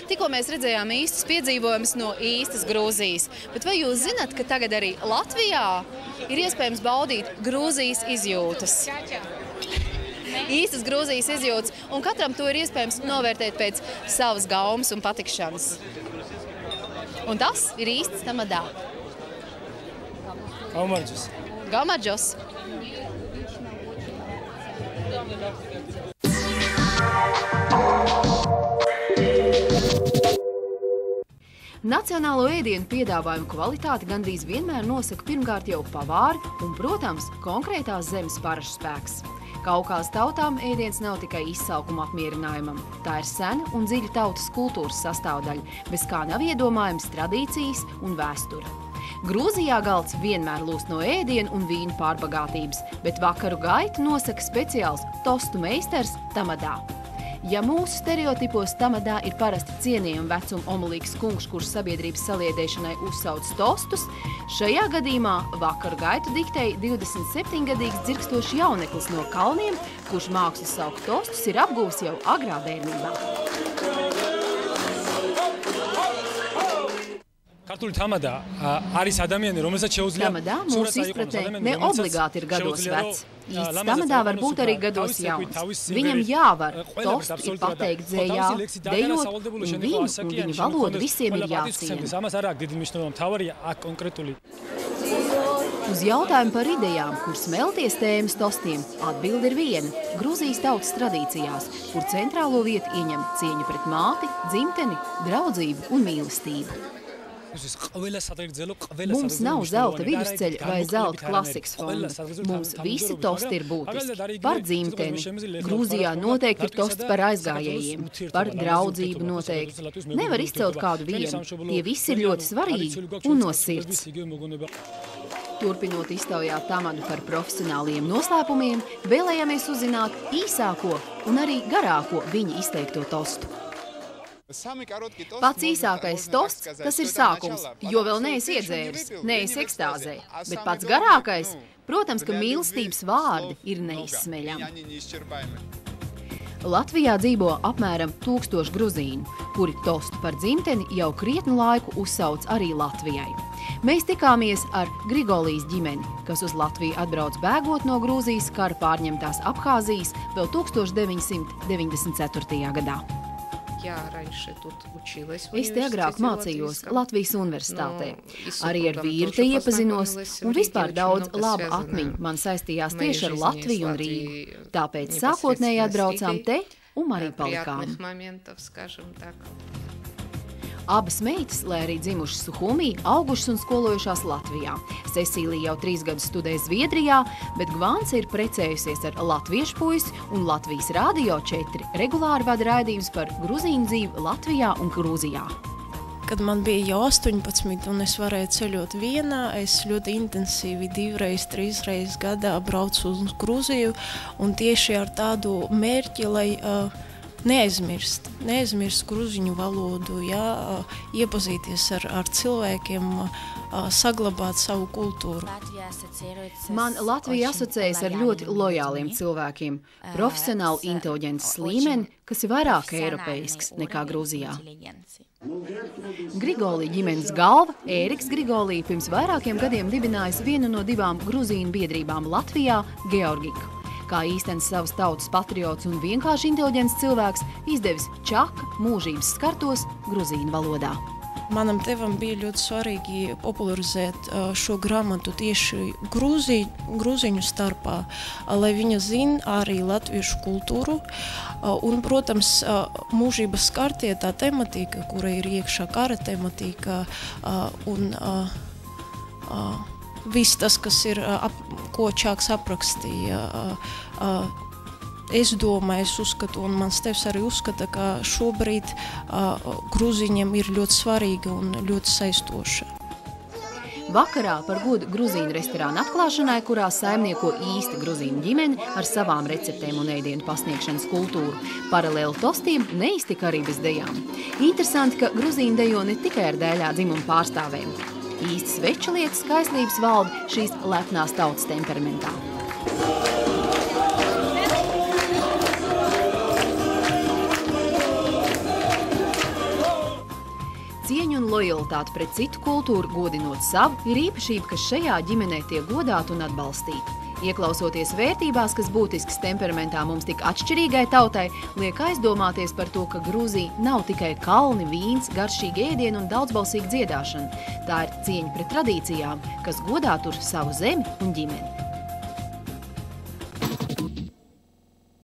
Tikko mēs redzējām īstus piedzīvojumus no īstas Grūzijas. Bet vai jūs zināt, ka tagad arī Latvijā ir iespējams baudīt Grūzijas izjūtas? Īstas Grūzijas izjūtas, un katram to ir iespējams novērtēt pēc savas gaumas un patikšanas. Un tas ir īsts Tamadā. Gaumarģos. Nacionālo ēdienu piedāvājumu kvalitāti gandrīz vienmēr nosaka pirmkārt jau pavāri un, protams, konkrētās zemes parašspēks. Kaukās tautām ēdiens nav tikai izsaukuma apmierinājumam. Tā ir sena un dziļa tautas kultūras sastāvdaļa, bez kā nav iedomājams tradīcijas un vēsture. Grūzijā galds vienmēr lūst no ēdienu un vīnu pārbagātības, bet vakaru gaitu nosaka speciāls tostu meistars Tamadā. Ja mūsu stereotipos Tamadā ir parasti cienījuma vecuma omulīgs kungs, kurš sabiedrības saliedēšanai uzsauc tostus, šajā gadījumā vakaru gaitu diktēja 27-gadīgs dzirkstošs jauneklis no Kalniem, kurš mākslas saukt tostus ir apgūs jau agrā bērnībā. Tamadā mūsu izpratnē ne obligāti ir gados vecs. Īsts Tamadā var būt arī gados jauns. Viņam jāvar, tostu ir pateikt dzējā, dejot, un viņu un viņa valodu visiem ir jāciena. Uz jautājumu par idejām, kur smelties tēmas tostiem, atbilde ir viena – Grūzijas tautas tradīcijās, kur centrālo vietu ieņem cieņa pret māti, dzimteni, draudzību un mīlestību. Mums nav zelta vidusceļa vai zelta klasikas fonda. Mums visi tosti ir būtiski. Par dzimteni. Grūzijā noteikti ir tosts par aizgājējiem. Par draudzību noteikti. Nevar izcelt kādu vienu. Tie visi ir ļoti svarīgi un no sirds. Turpinot iztaujāt Tamadu par profesionāliem noslēpumiem, vēlējāmies uzzināt īsāko un arī garāko viņa izteikto tostu. Pats īsākais tosts, tas ir sākums, jo vēl neesi iedzēris, neesi ekstāzē, bet pats garākais, protams, ka mīlestības vārdi ir neizsmeļami. Latvijā dzīvo apmēram 1000 gruzīnu, kuri tostu par dzimteni jau krietnu laiku uzsauc arī Latvijai. Mēs tikāmies ar Grigolijas ģimeni, kas uz Latviju atbrauc bēgot no Grūzijas kara pārņemtās Abhāzijas vēl 1994. gadā. Es te agrāk mācījos Latvijas universitātē. Arī ar vīru te iepazinos, un vispār daudz labu atmiņu man saistījās tieši ar Latviju un Rīgu. Tāpēc sākotnēji atbraucām te un arī palikām. Abas meitas, lai arī dzimušas Suhumī, augušas un skolojušās Latvijā. Cecīlija jau 3 gadus studē Zviedrijā, bet Gvance ir precējusies ar latviešu puisi, un Latvijas Radio 4 regulāri vada raidījums par gruzīnu dzīvi Latvijā un Grūzijā. Kad man bija jau 18 un es varēju ceļot vienā, es ļoti intensīvi 2-3 reizes gadā braucu uz Grūziju, un tieši ar tādu mērķi, lai neaizmirst gruziņu valodu, iepazīties ar cilvēkiem, saglabāt savu kultūru. Man Latvija asociējas ar ļoti lojāliem cilvēkiem, profesionālu inteliģences līmeni, kas ir vairāk eiropeisks nekā Grūzijā. Grigolija ģimenes galva, Ēriks Grigolija, pirms vairākiem gadiem dibinājis vienu no 2 gruzīnu biedrībām Latvijā, Georgiku. Kā īstenis savas tautas patriots un vienkārši inteliģents cilvēks, izdevis čaka mūžības skartos gruzīnu valodā. Manam tevam bija ļoti svarīgi popularizēt šo grāmatu tieši grūziņu starpā, lai viņa zina arī latviešu kultūru. Un, protams, mūžības skartie tā tematika, kura ir iekšā kara tematika un viss tas, kas ir, ko Čāks aprakstīja, es domāju, es uzskatu, un mans tevs arī uzskata, ka šobrīd gruziņiem ir ļoti svarīga un ļoti saistoša. Vakarā par godu gruzīnu restorānu atklāšanai, kurā saimnieko īsta gruzīnu ģimene ar savām receptēm un ēdienu pasniegšanas kultūru. Paralēli tostiem neiztika arī bez dejām. Interesanti, ka gruzīni dejo ne tikai ar dēļā dzimumu pārstāvēm. Īsti sveča lietas skaistlības valda šīs lepnās tautas temperamentā. cieņu un lojalitāti pret citu kultūru, godinot savu, ir īpašība, kas šajā ģimenē tiek godāta un atbalstīta. Ieklausoties vērtībās, kas būtisks temperamentā mums tik atšķirīgai tautai, liek aizdomāties par to, ka Grūzija nav tikai kalni, vīns, garšīgi ēdieni un daudzbalsīga dziedāšana. Tā ir cieņa pret tradīcijām, kas godā tur savu zemi un ģimeni.